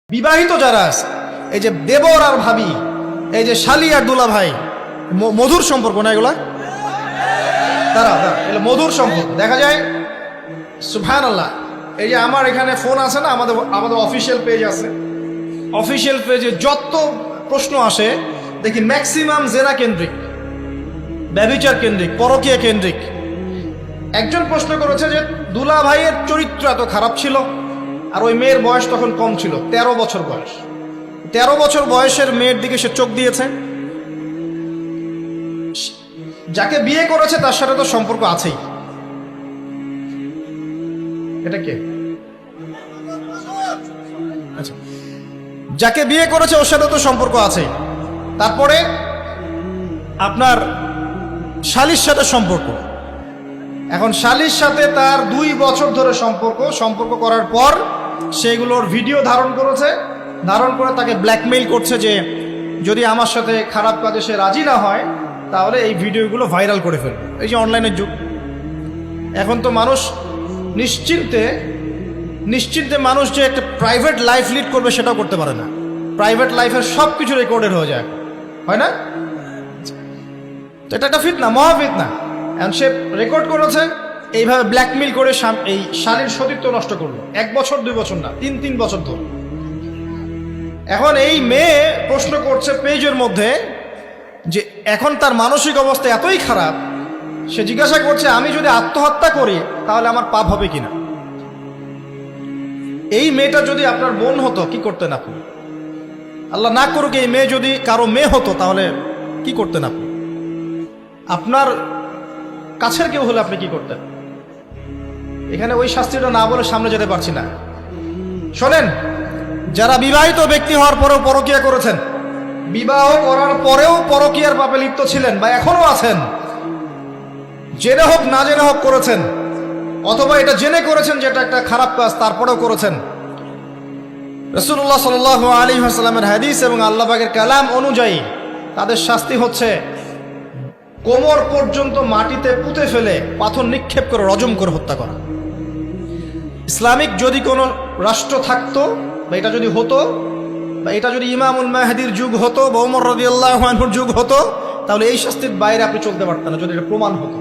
বিবাহিত যারা আছে, এই যে দেবর আর ভাবি, এই যে শালি আর দুলা ভাই, মধুর সম্পর্ক না এগুলা? তারা এগুলো মধুর সম্পর্ক দেখা যায়। সুবহানাল্লাহ। এই যে আমার এখানে ফোন আছে না, আমাদের অফিসিয়াল পেজ আছে, অফিসিয়াল পেজে যত প্রশ্ন আসে দেখি ম্যাক্সিমাম জেনা কেন্দ্রিক, ব্যভিচার কেন্দ্রিক, পরকীয়া কেন্দ্রিক। একজন প্রশ্ন করেছে যে দুলা ভাইয়ের চরিত্র এত খারাপ ছিল, আর ওই মেয়ের বয়স তখন কম ছিল, 13 বছর বয়স। 13 বছর বয়সের মেয়ের দিকে সে চোখ দিয়েছে। যাকে বিয়ে করেছে তার সাথে তো সম্পর্ক আছেই। এটা কে? আচ্ছা, যাকে বিয়ে করেছে ওর সাথে তো সম্পর্ক আছেই। তারপরে আপনার শালির সাথে সম্পর্ক। এখন শালির সাথে তার 2 বছর ধরে সম্পর্ক করার পর সেগুলোর ভিডিও ধারণ করেছে, ধারণ করে তাকে ব্ল্যাকমেইল করছে যে যদি আমার সাথে খারাপ কাজে সে রাজি না হয় তাহলে এই ভিডিওগুলো ভাইরাল করে ফেলবে। এই যে অনলাইনের যুগ, এখন তো মানুষ নিশ্চিন্তে মানুষ যে একটা প্রাইভেট লাইফ লিড করবে সেটাও করতে পারে না। প্রাইভেট লাইফের সব কিছু রেকর্ডেড হয়ে যায়, হয় না? তো এটা একটা ফিতনা, মহা ফিতনা। এখন সে রেকর্ড করেছে, এইভাবে ব্ল্যাকমেইল করে এই শালীর সতীত্ব নষ্ট করলো। 1 বছর 2 বছর না, 3 বছর ধরে। এখন এই মেয়ে প্রশ্ন করছে পেজের মধ্যে যে এখন তার মানসিক অবস্থা এতই খারাপ, সে জিজ্ঞাসা করছে আমি যদি আত্মহত্যা করি তাহলে আমার পাপ হবে কিনা। এই মেয়েটা যদি আপনার বোন হতো কি করতেন আপনি? আল্লাহ না করুক এই মেয়ে যদি কারো মেয়ে হতো তাহলে কি করতেন আপনি? আপনার কাছের কেউ হলে আপনি কি করতেন? এখানে ওই শাস্তিটা না বলে সামনে যেতে পারছি না। শোনেন, যারা বিবাহিত ব্যক্তি হওয়ার পরেও পরকীয়া করেছেন, বিবাহ করার পরেও পরকীয়ার পাপে লিপ্ত ছিলেন বা এখনো আছেন, জেনে হোক না জেনে হোক করেছেন, অথবা এটা জেনে করেছেন যেটা একটা খারাপ কাজ তারপরেও করেছেন, রাসূলুল্লাহ সাল্লাল্লাহু আলাইহি ওয়াসাল্লামের হাদিস এবং আল্লাহ পাকের কালাম অনুযায়ী তাদের শাস্তি হচ্ছে কোমর পর্যন্ত মাটিতে পুঁতে ফেলে পাথর নিক্ষেপ করে রজম করে হত্যা করা। ইসলামিক যদি কোনো রাষ্ট্র থাকতো বা এটা যদি হতো, বা এটা যদি ইমামুল মাহদির যুগ হতো বা ওমর রাদিয়াল্লাহু আনহুর যুগ হতো, তাহলে এই শাস্তির বাইরে আপনি চলতে পারতেন না যদি এটা প্রমাণ হতো।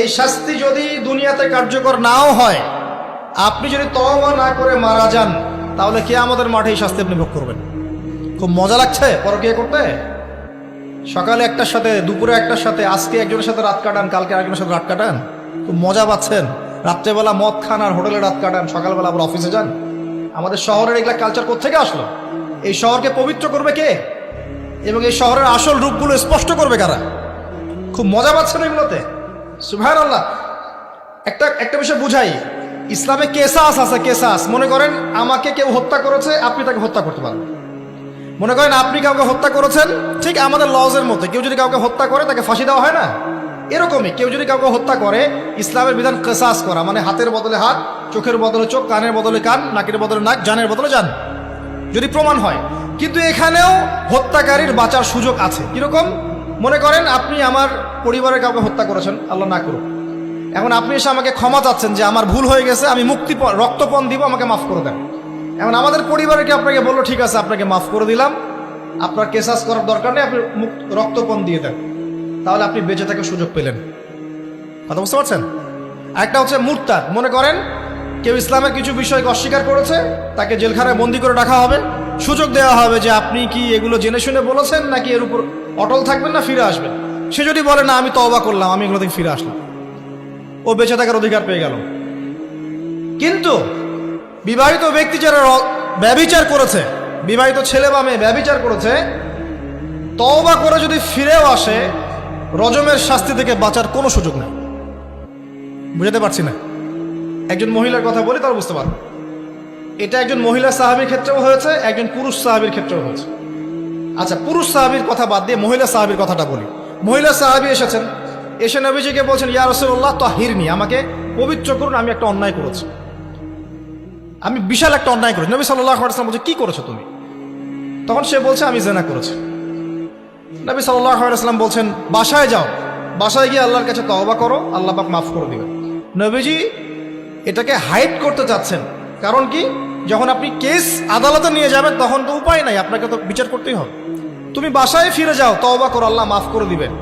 এই শাস্তি যদি দুনিয়াতে কার্যকর নাও হয়, আপনি যদি তওবা না করে মারা যান তাহলে কিয়ামতের মাঠে এই শাস্তি আপনি ভোগ করবেন। খুব মজা লাগছে পরকীয়া করতে। সকালে একটার সাথে, দুপুরে একটার সাথে, আজকে একজনের সাথে রাত কাটান, কালকে আরেকজনের সাথে রাত কাটান, খুব মজা পাচ্ছেন। রাত্রেবেলা মদ খান আর হোটেলে রাত কাটান, সকালবেলা আবার অফিসে যান। আমাদের শহরের এগুলা কালচার কোত্থেকে আসলো? এই শহরকে পবিত্র করবে কে এবং এই শহরের আসল রূপগুলো স্পষ্ট করবে কারা? খুব মজা পাচ্ছেন এগুলোতে। সুবহানাল্লাহ। একটা বিষয় বুঝাই, ইসলামে কেসাস আছে, কেসাস। মনে করেন আমাকে কেউ হত্যা করেছে, আপনি তাকে হত্যা করতে পারবেন। মনে করেন আপনি কাউকে হত্যা করেছেন, ঠিক আমাদের লজের মধ্যে কেউ যদি কাউকে হত্যা করে তাকে ফাঁসি দেওয়া হয় না, এরকমই কেউ যদি কাউকে হত্যা করে ইসলামের বিধান কেসাস করা, মানে হাতের বদলে হাত, চোখের বদলে চোখ, কানের বদলে কান, নাকের বদলে নাক, জানের বদলে জান, যদি প্রমাণ হয়। কিন্তু এখানেও হত্যাকারীর বাঁচার সুযোগ আছে। কিরকম? মনে করেন আপনি আমার পরিবারের কাউকে হত্যা করেছেন, আল্লাহ না করুক। এখন আপনি এসে আমাকে ক্ষমা চাচ্ছেন যে আমার ভুল হয়ে গেছে, আমি রক্তপণ দিব, আমাকে মাফ করে দেন। এখন আমাদের পরিবারে কি আপনাকে বললো ঠিক আছে আপনাকে মাফ করে দিলাম, আপনার কেসাস করার দরকার নেই, আপনি রক্তপণ দিয়ে দেন, তাহলে আপনি বেঁচে থাকার সুযোগ পেলেন। কথা বুঝতে পারছেন? একটা হচ্ছে মুরতাদ। মনে করেন কেউ ইসলামের কিছু বিষয়কে অস্বীকার করেছে, তাকে জেলখানায় বন্দি করে রাখা হবে, সুযোগ দেওয়া হবে যে আপনি কি এগুলো জেনে শুনে বলেছেন নাকি এর উপর অটল থাকবেন না ফিরে আসবেন। সে যদি বলে না আমি তওবা করলাম, আমি এগুলো থেকে ফিরে আসলাম, ও বেঁচে থাকার অধিকার পেয়ে গেল। কিন্তু বিবাহিত ব্যক্তি যারা ব্যভিচার করেছে, বিবাহিত ছেলে বা মেয়ে ব্যভিচার করেছে, তওবা করে যদি ফিরেও আসে, রজমের শাস্তি থেকে বাঁচার কোনো সুযোগ নেই। বুঝতে পারছি না? একজন মহিলার কথা বলি তারা বুঝতে পারবে। এটা একজন মহিলা সাহাবীর ক্ষেত্রেও হয়েছে, একজন পুরুষ সাহাবীর ক্ষেত্রেও হয়েছে। আচ্ছা, পুরুষ সাহাবীর কথা বাদ দিয়ে মহিলা সাহাবীর কথাটা বলি। মহিলা সাহাবী এসেছেন, এসে নবীজিকে বলছেন ইয়া রাসূলুল্লাহ তাহিরনি, আমাকে পবিত্র করুন, আমি একটা অন্যায় করেছি, আমি বিশাল একটা অন্যায় করেছি। নবী সাল্লাল্লাহু আলাইহি ওয়াসাল্লাম বলছে কি করেছো তুমি? তখন সে বলছে আমি জিনা করেছি। নবী সাল্লাল্লাহু আলাইহি ওয়াসাল্লাম বলছেন বাসায় যাও, বাসায় গিয়ে আল্লাহর কাছে তওবা করো, আল্লাহ পাক মাফ করে দিবেন। নবীজি এটাকে হাইড করতে চাচ্ছেন, কারণ কি? যখন আপনি কেস আদালতে নিয়ে যাবেন তখন তো উপায় নাই, আপনাকে তো বিচার করতেই হবে। তুমি বাসায় ফিরে যাও, তওবা করো, আল্লাহ মাফ করে দিবেন।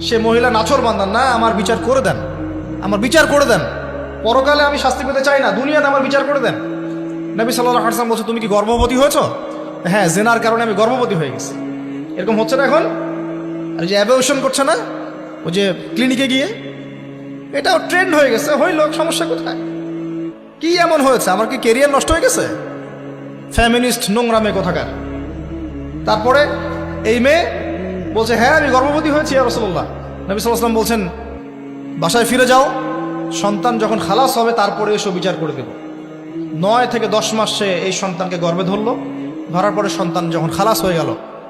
সে মহিলা নাছর বান্দান, না আমার বিচার করে দেন, আমার বিচার করে দেন, পরকালে আমি শাস্তি পেতে চাই না, দুনিয়াতে আমার বিচার করে দেন। নবী সাল্লাল্লাহু আলাইহি ওয়াসাল্লাম বলছে, তুমি কি গর্ভবতী হয়েছো? হ্যাঁ, জেনার কারণে আমি গর্ভবতী হয়ে গেছি। এরকম হচ্ছে না এখন? আর যে অ্যাবর্শন করছে না ওই যে ক্লিনিকে গিয়ে, এটাও ট্রেন্ড হয়ে গেছে। হইল, সমস্যা কোথায়? কি এমন হয়েছে? আমার কি কেরিয়ার নষ্ট হয়ে গেছে? ফ্যামিনিস্ট নোংরা মেয়ে কোথাকার। তারপরে এই মেয়ে বলছে, হ্যাঁ আমি গর্ভবতী হয়েছি ইয়া রাসূলুল্লাহ। নবী সাল্লাল্লাহু আলাইহি ওয়াসাল্লাম বলছেন, বাসায় ফিরে যাও, সন্তান যখন খালাস হবে তারপরে এসব বিচার করে দেব। 9 থেকে 10 মাস সে এই সন্তানকে গর্ভে ধরলো। ধরার পরে সন্তান যখন খালাস হয়ে গেল,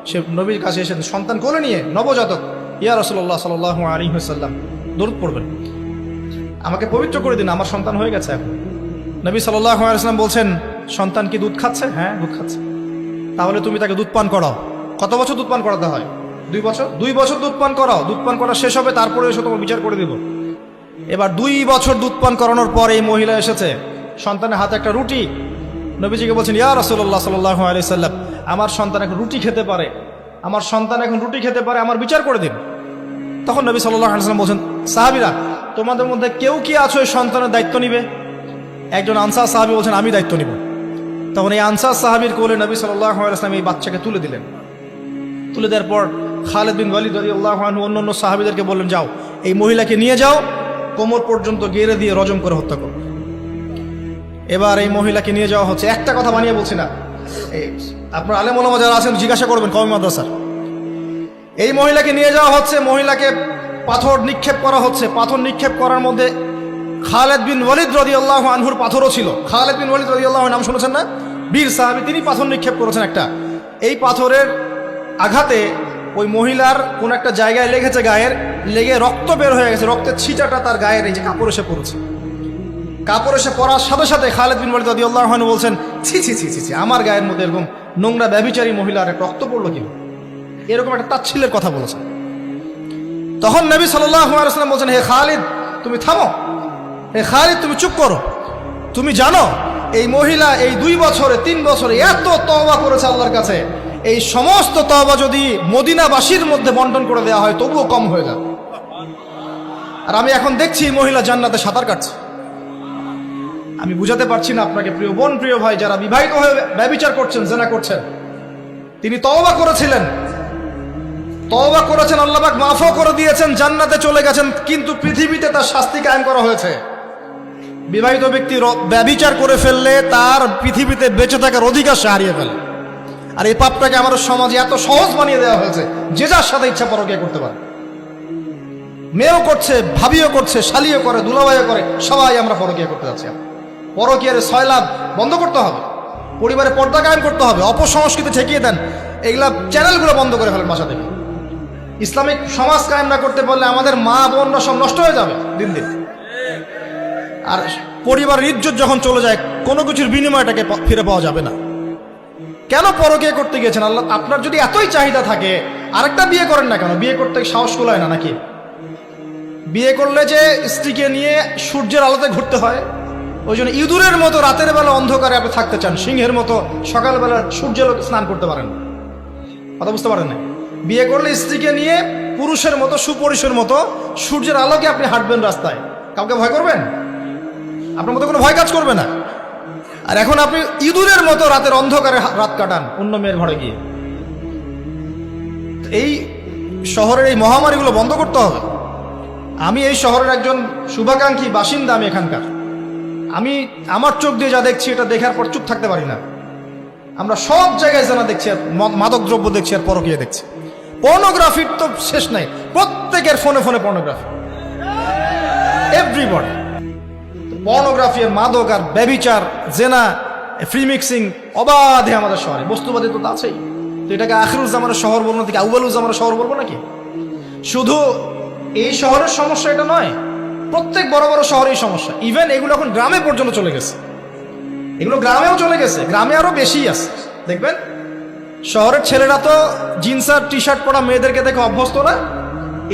সে নবীর কাছে এসে সন্তান কোলে নিয়ে, নবজাতক, ইয়া রাসূলুল্লাহ সাল্লাল্লাহু আলাইহি ওয়াসাল্লাম দরুদ পড়বেন, আমাকে পবিত্র করে দিন, আমার সন্তান হয়ে গেছে এখন। নবী সাল্লাল্লাহু আলাইহি ওয়াসাল্লাম বলছেন, সন্তান কি দুধ খাচ্ছে? হ্যাঁ, দুধ খাচ্ছে। তাহলে তুমি তাকে দুধ পান করাও। কত বছর দুধ পান করাতে হয়? 2 বছর। 2 বছর দুধ পান করাও, দুধ পান করা শেষ হবে তারপরে এসে তোমার বিচার করে দিব। এবার 2 বছর দুধ পান করানোর পর এই মহিলা এসেছে, সন্তানের হাতে একটা রুটি। নবীজিকে বলছেন, ইয়া রাসূলুল্লাহ সাল্লাল্লাহু আলাইহি ওয়াসাল্লাম, আমার সন্তান এখন রুটি খেতে পারে, আমার সন্তান এখন রুটি খেতে পারে, আমার বিচার করে দিন। তখন নবী সাল্লাল্লাহু আলাইহি ওয়াসাল্লাম বলছেন, সাহাবীরা, তোমাদের মধ্যে কেউ কি আছো এই সন্তানের দায়িত্ব নিবে? একজন আনসার সাহাবী বলছেন, আমি দায়িত্ব নিব। তখন এই আনসার সাহাবীর কোলে নবী সাল্লাল্লাহু আলাইহি ওয়াসাল্লাম এই বাচ্চাকে তুলে দিলেন। তুলে দেওয়ার পর খালিদ বিন ওয়ালিদ রাদিয়াল্লাহু আনহু অন্যান্য সাহাবীদেরকে বললেন, যাও এই মহিলাকে নিয়ে যাও, কোমর পর্যন্ত গেড়ে দিয়ে রজম করে হত্যা করো। এবার এই মহিলাকে নিয়ে যাওয়া হচ্ছে। একটা কথা বানিয়ে বলছি না, আপনার আলেম ওলামা যারা আছেন জিজ্ঞাসা করবেন কওমি মাদ্রাসার। এই মহিলাকে নিয়ে যাওয়া হচ্ছে, মহিলাকে পাথর নিক্ষেপ করা হচ্ছে। পাথর নিক্ষেপ করার মধ্যে খালিদ বিন ওয়ালিদ রাদিয়াল্লাহু আনহুর পাথরও ছিল। খালিদ বিন ওয়ালিদ রাদিয়াল্লাহু আনহু নাম শুনেছেন না? বীর সাহাবী, তিনি পাথর নিক্ষেপ করেছেন একটা। এই পাথরের আঘাতে ওই মহিলার কোন একটা জায়গায় লেগেছে, গায়ের লেগে রক্ত বের হয়ে গেছে। রক্তের ছিটাটা তার গায়ের এই যে কাপড় এসে পড়েছে। কাপড় এসে পড়ার সাথে সাথে খালিদ বিন ওয়ালিদ রাদিয়াল্লাহু আনহু বলছেন, ছি ছি ছি ছি ছি, আমার গায়ের মধ্যে এরকম নোংরা ব্যভিচারী মহিলার রক্ত পড়লো কি? এরকম একটা তাচ্ছিল্যের কথা বলেছেন। তখন নবী সাল্লাল্লাহু আলাইহি ওয়াসাল্লাম বলছেন, হে খালিদ তুমি থামো, হে খালিদ তুমি চুপ করো। তুমি জানো এই মহিলা এই 2 বছরে 3 বছরে এত তওবা করেছে আল্লাহর কাছে, এই সমস্ত তওবা যদি মদিনাবাসীর মধ্যে বন্টন করে দেওয়া হয় তবুও কম হয়ে যাবে। আর আমি এখন দেখছি মহিলা জান্নাতে সাঁতার কাটছে। আমি বুঝাতে পারছি না আপনাকে প্রিয় বোন, প্রিয় ভাই, যারা বিবাহিত হয়ে ব্যভিচার করছেন, জিনা করছেন, তিনি তওবা করেছিলেন, তওবা করেছেন, আল্লাহ পাক মাফও করে দিয়েছেন, জান্নাতে চলে গেছেন, কিন্তু পৃথিবীতে তার শাস্তি কায়েম করা হয়েছে। বিবাহিত ব্যক্তি ব্যভিচার করে ফেললে তার পৃথিবীতে বেঁচে থাকার অধিকার সে হারিয়ে ফেলে। আর এই পাপটাকে আমাদের সমাজে এত সহজ বানিয়ে দেওয়া হয়েছে, যে যার সাথে ইচ্ছা পরকীয়া করতে পারে। মেয়েও করছে, ভাবিও করছে, শালিও করে, দুলাভাইও করে, সবাই আমরা পরকীয়া করতে যাচ্ছি। পরকীয়ার সয়লাভ বন্ধ করতে হবে, পরিবারে পর্দা কায়েম করতে হবে, অপসংস্কৃতি ঠেকিয়ে দেন, এগুলা চ্যানেলগুলো বন্ধ করে ফেলেন বাসা থেকে। ইসলামিক সমাজ কায়েম না করতে পারলে আমাদের মা বোনরা সব নষ্ট হয়ে যাবে দিন দিন। আর পরিবারের ইজ্জত যখন চলে যায়, কোনো কিছুর বিনিময়টাকে ফিরে পাওয়া যাবে না। কেন পরকীয়া করতে গিয়েছেন? আল্লাহ, আপনার যদি এতই চাহিদা থাকে আরেকটা বিয়ে করেন না কেন? বিয়ে করতে সাহস কুলায় না নাকি? বিয়ে করলে যে স্ত্রীকে নিয়ে সূর্যের আলোতে ঘুরতে হয়, ওই জন্য ইঁদুরের মতো রাতের বেলা অন্ধকারে আপনি থাকতে চান, সিংহের মতো সকালবেলা সূর্যের আলোকে স্নান করতে পারেন না। কথা বুঝতে পারেন না? বিয়ে করলে স্ত্রীকে নিয়ে পুরুষের মতো, সুপুরুষের মতো সূর্যের আলোকে আপনি হাঁটবেন রাস্তায়, কাউকে ভয় করবেন? আপনার মতো কোনো ভয় কাজ করবে না। আর এখন আপনি ইঁদুরের মতো রাতের অন্ধকারে রাত কাটান অন্য মেয়ের ঘরে গিয়ে। এই শহরের এই মহামারীগুলো বন্ধ করতে হবে। আমি এই শহরের একজন শুভাকাঙ্ক্ষী বাসিন্দা, আমি এখানকার। আমি আমার চোখ দিয়ে যা দেখছি, এটা দেখার পর চুপ থাকতে পারি না। আমরা সব জায়গায় জানা দেখছি, আর মাদক দ্রব্য দেখছি, আর পরকীয়া দেখছি। পর্নোগ্রাফির তো শেষ নাই, প্রত্যেকের ফোনে ফোনে পর্নোগ্রাফি, এভরিবডি পর্নোগ্রাফি, মাদক আর ব্যভিচার, জেনা, ফ্রি মিক্সিং অবাধে আমাদের শহরে। বস্তুবাদী তো আছেই। তো এটাকে আখিরুজ্জামানের শহর বলবো নাকি আউয়ালুজ্জামানের শহর বলবো নাকি? শুধু এই শহরের সমস্যা এটা নয়, প্রত্যেক বড় বড় শহরেই সমস্যা। ইভেন এগুলো এখন গ্রামে পর্যন্ত চলে গেছে, এগুলো গ্রামেও চলে গেছে, গ্রামে আরো বেশি আছে। দেখবেন শহরের ছেলেরা তো জিন্স আর টি শার্ট পরা মেয়েদেরকে দেখে অভ্যস্ত না,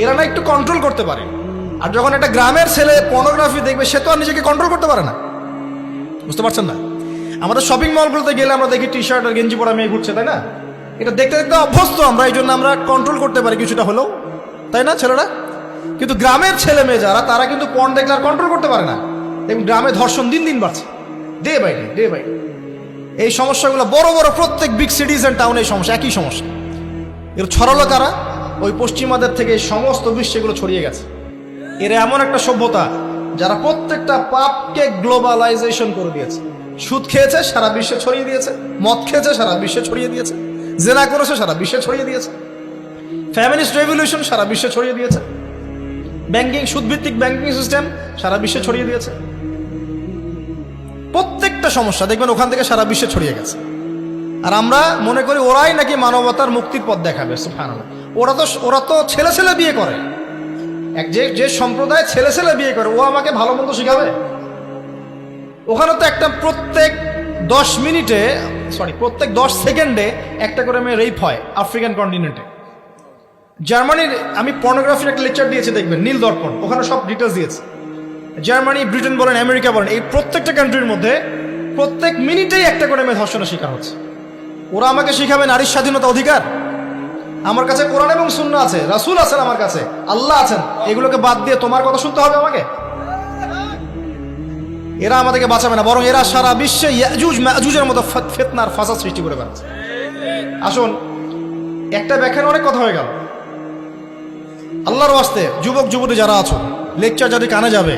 এরা না একটু কন্ট্রোল করতে পারে। আর যখন একটা গ্রামের ছেলে পর্নোগ্রাফি দেখবে, সে তো আর নিজেকে কন্ট্রোল করতে পারে না। বুঝতে পারছেন না? আমাদের শপিং মলগুলোতে গেলে আমরা দেখি টি শার্ট আর গেঞ্জি পরা মেয়ে ঘুরছে, তাই না? এটা দেখতে দেখতে অভ্যস্ত আমরা, এই জন্য আমরা কন্ট্রোল করতে পারি কিছুটা হলেও, তাই না ছেলেরা? কিন্তু গ্রামের ছেলে মেয়ে যারা, তারা কিন্তু পর্ন দেখলে আর কন্ট্রোল করতে পারে না। এবং গ্রামে ধর্ষণ দিন দিন বাড়ছে, ডে বাই ডে। এই সমস্যাগুলো বড় বড় প্রত্যেক বিগ সিটিজ অ্যান্ড টাউনে এই সমস্যা, একই সমস্যা। এর ছড়ালো কারা? ওই পশ্চিমাদের থেকে সমস্ত বিশ্বে এগুলো ছড়িয়ে গেছে। এর এমন একটা সভ্যতা যারা প্রত্যেকটা পাপকে গ্লোবালাইজেশন করে দিয়েছে। সুদ খেয়েছে, সারা বিশ্বে ছড়িয়ে দিয়েছে। মদ খেয়েছে, সারা বিশ্বে ছড়িয়ে দিয়েছে। জেনা করেছে, সারা বিশ্বে ছড়িয়ে দিয়েছে। ফ্যামিলিস্ট রেভলিউশন সারা বিশ্বে ছড়িয়ে দিয়েছে। ব্যাংকিং, সুদভিত্তিক ব্যাংকিং সিস্টেম সারা বিশ্বে ছড়িয়ে দিয়েছে। প্রত্যেকটা সমস্যা দেখবেন ওখান থেকে সারা বিশ্বে ছড়িয়ে গেছে। আর আমরা মনে করি ওরাই নাকি মানবতার মুক্তির পথ দেখাবে। সুবহানাল্লাহ। ওরা তো ছেলে ছেলে বিয়ে করে। যে সম্প্রদায় ছেলে ছেলে বিয়ে করে, ও আমাকে ভালো মন্দ শিখাবে? ওখানে তো একটা প্রত্যেক 10 সেকেন্ডে একটা করে মেয়ে রেপ হয় আফ্রিকান কন্টিনেন্টে। জার্মানির, আমি পর্নোগ্রাফির একটা লেকচার দিয়েছি, দেখবেন নীল দর্পণ, ওখানে সব ডিটেলস দিয়েছে। জার্মানি, ব্রিটেন বলেন, আমেরিকা বলেন, এই প্রত্যেকটা কান্ট্রির মধ্যে প্রত্যেক মিনিটেই একটা করে মেয়ে ধর্ষণের শিকার হচ্ছে। ওরা আমাকে শিখাবে নারীর স্বাধীনতা, অধিকার? আমার কাছে কোরআন এবং সুন্নাহ আছে, রাসূল আছেন, আমার কাছে আল্লাহ আছেন। এগুলোকে বাদ দিয়ে তোমার কথা শুনতে হবে আমাকে? এরা আমাদেরকে বাঁচাবে না, বরং এরা সারা বিশ্বে ইয়াজুজ মাজুজের মতো ফিতনার ফাসাদ সৃষ্টি করে বেড়াচ্ছে। আসুন, একটা ব্যাখ্যার অনেক কথা হয়ে গেল। আল্লাহর ওয়াস্তে যুবক যুবতী যারা আছো, লেকচার যাদের কানে যাবে,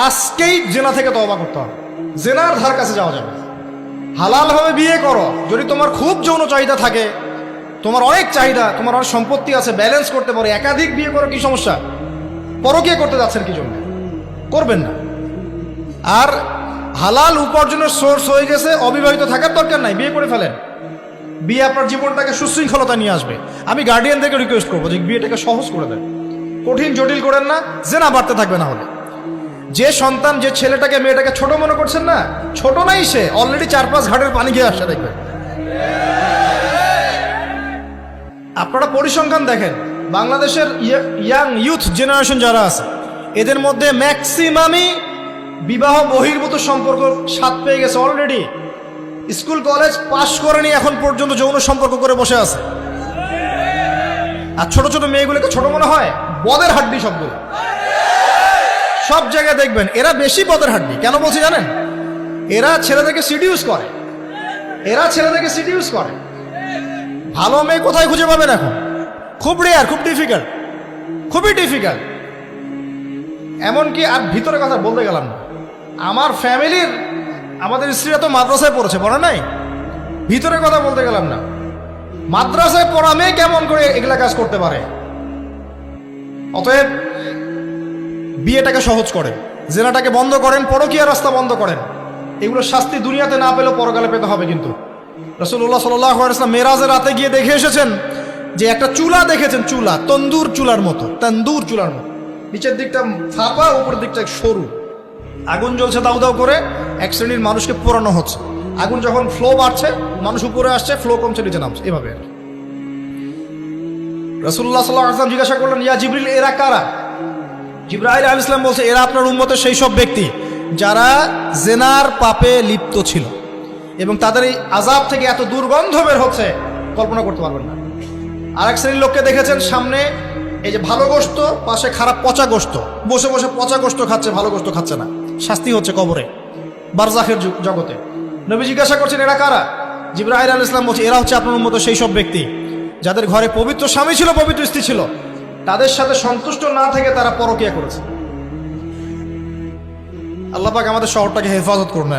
আজকেই জেনা থেকে তওবা করতে হবে। জেনার ধার কাছে যাওয়া যাবে। হালালভাবে বিয়ে করো। যদি তোমার খুব যৌন চাহিদা থাকে, তোমার অনেক চাহিদা, তোমার অনেক সম্পত্তি আছে, ব্যালেন্স করতে পারো, একাধিক বিয়ে করো, কি সমস্যা? পরকীয়া করতে যাচ্ছেন কি জন্য? করবেন না। আর হালাল উপার্জনের সোর্স হয়ে গেছে, অবিবাহিত থাকার দরকার নাই, বিয়ে করে ফেলেন। বিয়ে আপনার জীবনটাকে সুশৃঙ্খলতা নিয়ে আসবে। আমি গার্ডিয়ানদেরকে রিকোয়েস্ট করবো যে বিয়েটাকে সহজ করে দেন, কঠিন জটিল করেন না, জেনা বাড়তে থাকবে। না হলে যে সন্তান, যে ছেলেটাকে মেয়েটাকে ছোট মনে করছেন না, ছোট নাই, সে অলরেডি 4-5 ঘাটের পানি খেয়ে আসছে, দেখবেন। আপনারা পরিসংখ্যান দেখেন, বাংলাদেশের ইয়াং ইউথ জেনারেশন যারা আছে, এদের মধ্যে ম্যাক্সিমামই বিবাহ বহির্ভূত সম্পর্ক স্বাদ পেয়ে গেছে অলরেডি। স্কুল কলেজ পাশ করেনি, এখন পর্যন্ত যৌন সম্পর্ক করে বসে আছে। আর ছোট ছোট মেয়েগুলোকে ছোট মনে হয়, বদের হাড্ডি সবগুলো। সব জায়গায় দেখবেন এরা বেশি বদের হাড্ডি। কেন বলছি জানেন? এরা ছেলেদেরকে সিডিউস করে। ভালো মেয়ে কোথায় খুঁজে পাবেন এখন? খুব রেয়ার, খুবই ডিফিকাল্ট। এমনকি আর ভিতরে কথা বলতে গেলাম না, আমার ফ্যামিলির, আমাদের স্ত্রীরা তো মাদ্রাসায় পড়েছে, পড়ে নাই? ভিতরে কথা বলতে গেলাম না, মাদ্রাসায় পড়া মেয়ে কেমন করে এগুলা কাজ করতে পারে? অতএব বিয়েটাকে সহজ করেন, জেনাটাকে বন্ধ করেন, পরকীয়ার রাস্তা বন্ধ করেন। এগুলো শাস্তি দুনিয়াতে না পেলেও পরকালে পেতে হবে। কিন্তু রাসূলুল্লাহ সাল্লাল্লাহু আলাইহি ওয়াসাল্লাম মেরাজের রাতে গিয়ে দেখে এসেছেন যে একটা চুলা দেখেছেন, চুলা তন্দুর চুলার মতো, নিচের দিকটা ফাঁপা, উপরের দিকটা সরু, আগুন জ্বলছে দাউ দাউ করে, এক শ্রেণীর মানুষকে পোড়ানো হচ্ছে। আগুন যখন ফ্লো বাড়ছে, মানুষ উপরে আসছে, ফ্লো কমছে, নিচে নামছে, এভাবে। রাসূলুল্লাহ সাল্লাল্লাহু আলাইহি ওয়াসাল্লাম জিজ্ঞাসা করলেন, ইয়া জিবরিল, এরা কারা? জিবরাইল আলাইহিস সালাম বলছে, এরা আপনার উম্মতের সেই সব ব্যক্তি যারা জেনার পাপে লিপ্ত ছিল, এবং তাদের এই আযাব থেকে এত দুর্গন্ধ বের হচ্ছে কল্পনা করতে পারবেন না। আরেক শ্রেণীর লোককে দেখেছেন, সামনে এই যে ভালো গোশত, পাশে খারাপ পচা গোশত, বসে বসে পচা গোশত খাচ্ছে, ভালো গোশত খাচ্ছে না, শাস্তি হচ্ছে কবরে, বারজাখের জগতে। নবী জিজ্ঞাসা করছেন, এরা কারা? জিবরাইল আলাইহিস সালাম বলছে, এরা হচ্ছে আপনার উম্মতের সেই সব ব্যক্তি যাদের ঘরে পবিত্র স্বামী ছিল, পবিত্র স্ত্রী ছিল, তাদের সাথে সন্তুষ্ট না থেকে তারা পরকীয়া করেছে। আল্লাহ পাক আমাদের শহরটাকে হেফাজত করুন।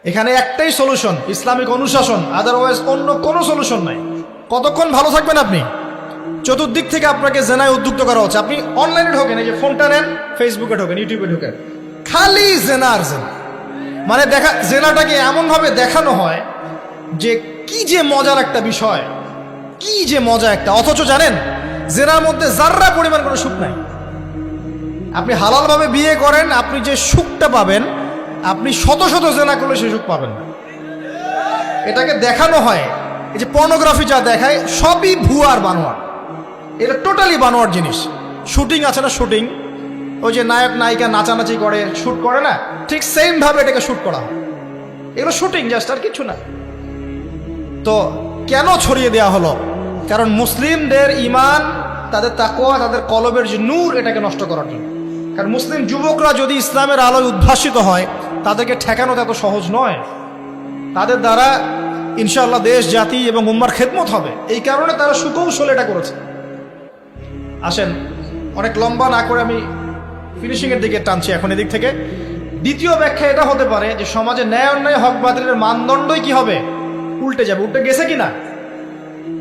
এখানে একটাই সলিউশন, ইসলামিক অনুশাসন, আদারওয়াইজ অন্য কোনো সলিউশন নাই। কতক্ষণ ভালো থাকবেন আপনি? চতুর্দিক থেকে আপনাকে জেনায় উদ্যুক্ত করা হচ্ছে। আপনি অনলাইনে ঢোকেন, এই যে ফোনটা নেন, ফেসবুকে ঢোকেন, ইউটিউবে ঢোকেন, খালি জেনা আর জেনা। মানে জেনাটাকে এমনভাবে দেখানো হয় যে কি যে মজার একটা বিষয়, কি যে মজা একটা। অথচ জানেন, জেনার মধ্যে যার্রা পরিমাণ কোনো সুখ নাই। আপনি হালালভাবে বিয়ে করেন, আপনি যে সুখটা পাবেন, আপনি শত শত জেনা করলে সেই সুখ পাবেন না। এটাকে দেখানো হয়, এই যে পর্নোগ্রাফি যা দেখায়, সবই ভুয়ার বানোয়ার। এটা টোটালি বানোয়ার জিনিস। শুটিং আছে না, শুটিং, ওই যে নায়ক নায়িকা নাচানাচি করে, শ্যুট করে না, ঠিক সেম ভাবে এটাকে শ্যুট করা হয়। এগুলো শুটিং জাস্ট, আর কিছু না। তো কেন ছড়িয়ে দেওয়া হলো? কারণ মুসলিমদের ইমান, তাদের তাকওয়া, তাদের কলবের যে নূর, এটাকে নষ্ট করার জন্য। কারণ মুসলিম যুবকরা যদি ইসলামের আলোয় উদ্ভাসিত হয়, তাদেরকে ঠেকানো এত সহজ নয়। তাদের দ্বারা ইনশাআল্লাহ দেশ, জাতি এবং উম্মার খেদমত হবে। এই কারণে তারা সুকৌশল এটা করেছে। আসেন, অনেক লম্বা না করে আমি ফিনিশিংয়ের দিকে টানছি এখন এদিক থেকে। দ্বিতীয় ব্যাখ্যা এটা হতে পারে যে সমাজে ন্যায় অন্যায়, হক বাতিলের মানদণ্ডই কি হবে? উল্টে যাবে। উল্টে গেছে কিনা?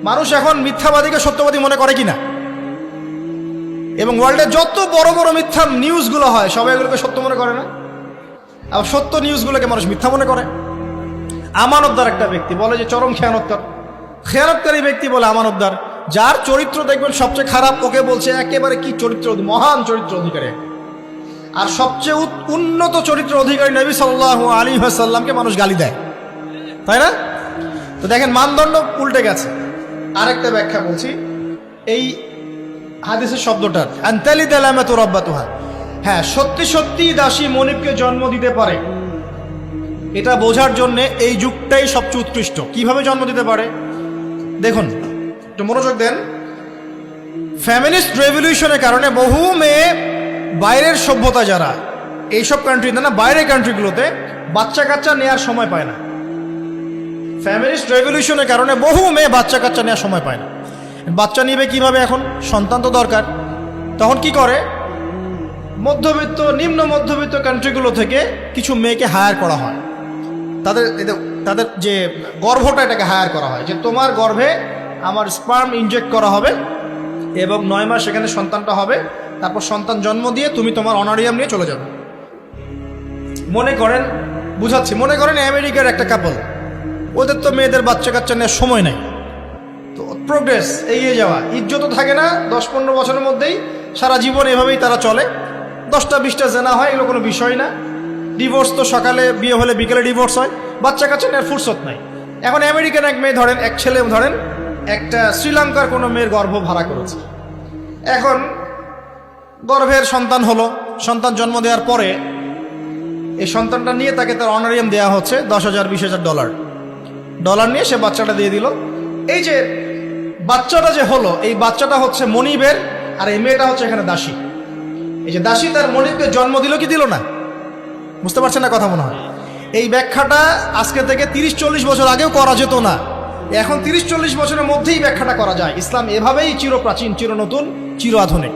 মানুষ এখন মিথ্যাবাদীকে সত্যবাদী মনে করে কিনা? এবং ওয়ার্ল্ডে যত বড় বড় মিথ্যা নিউজগুলো হয়, সবাই এগুলোকে সত্য মনে করে না। আবার সত্য নিউজগুলোকে মানুষ মিথ্যা মনে করে। আমানতদার একটা ব্যক্তি বলে যে চরম খেয়ানতকার, খেয়ানতকারী ব্যক্তি বলে আমানতদার। যার চরিত্র দেখবেন সবচেয়ে খারাপ, ওকে বলছে একেবারে কি চরিত্র, মহান চরিত্র অধিকারী। আর সবচেয়ে উন্নত চরিত্র অধিকারী নবী সাল্লাল্লাহু আলাইহি ওয়াসাল্লামকে মানুষ গালি দেয়, তাই না? তো দেখেন, মানদণ্ড উল্টে গেছে। আরেকটা ব্যাখ্যা বলছি এই হাদিসের শব্দটার, আনতালি দালামাতু রাব্বাতুহা। হ্যাঁ, সত্যি সত্যি দাসী মনিবকে জন্ম দিতে পারে, এটা বোঝার জন্য এই যুগটাই সবচেয়ে উৎকৃষ্ট। কিভাবে জন্ম দিতে পারে দেখুন, একটু মনোযোগ দেন। ফ্যামিলিস্ট রেভলিউশনের কারণে বহু মেয়ে বাইরের সভ্যতা, যারা এইসব কান্ট্রিতে না, বাইরের কান্ট্রিগুলোতে বাচ্চা কাচ্চা নেওয়ার সময় পায় না। ফ্যামিলিস্ট রেভলিউশনের কারণে বহু মেয়ে বাচ্চা কাচ্চা নেওয়ার সময় পায় না। বাচ্চা নিবে কিভাবে? এখন সন্তান তো দরকার। তখন কি করে? মধ্যবিত্ত, নিম্ন মধ্যবিত্ত কান্ট্রিগুলো থেকে কিছু মেয়েকে হায়ার করা হয়। তাদের যে গর্ভটা, এটাকে হায়ার করা হয়, যে তোমার গর্ভে আমার স্পার্ম ইনজেক্ট করা হবে এবং 9 মাস সেখানে সন্তানটা হবে। তারপর সন্তান জন্ম দিয়ে তুমি তোমার অনারিয়াম নিয়ে চলে যাবে। মনে করেন, বুঝাচ্ছি, মনে করেন আমেরিকার একটা কাপল, ওদের তো মেয়েদের বাচ্চা কাচ্চা নেওয়ার সময় নেই। তো প্রোগ্রেস, এগিয়ে যাওয়া, ইজ্জতও থাকে না। 10-15 বছরের মধ্যেই সারা জীবন এভাবেই তারা চলে। 10টা-20টা জেনা হয়, এগুলো কোনো বিষয় না। ডিভোর্স তো সকালে বিয়ে হলে বিকেলে ডিভোর্স হয়। বাচ্চা কাচ্চা নেওয়ার ফুরসত নাই। এখন আমেরিকান এক মেয়ে ধরেন, এক ছেলে ধরেন, একটা শ্রীলঙ্কার কোনো মেয়ের গর্ভ ভাড়া করেছে। এখন গর্ভের সন্তান হলো। সন্তান জন্ম দেওয়ার পরে এই সন্তানটা নিয়ে তাকে তার অনারিয়াম দেওয়া হচ্ছে $10,000-20,000 ডলার নিয়ে সে বাচ্চাটা দিয়ে দিল। এই যে বাচ্চাটা যে হলো, এই বাচ্চাটা হচ্ছে মনিবের, আর এই মেয়েটা হচ্ছে এখানে দাসী। এই যে দাসী তার মনিবকে জন্ম দিল কি দিল না? বুঝতে পারছেন না কথা মনে হয়? এই ব্যাখ্যাটা আজকে থেকে 30-40 বছর আগেও করা যেত না। এখন 30-40 বছরের মধ্যেই ব্যাখ্যাটা করা যায়। ইসলাম এভাবেই চিরপ্রাচীন, চির নতুন, চির আধুনিক।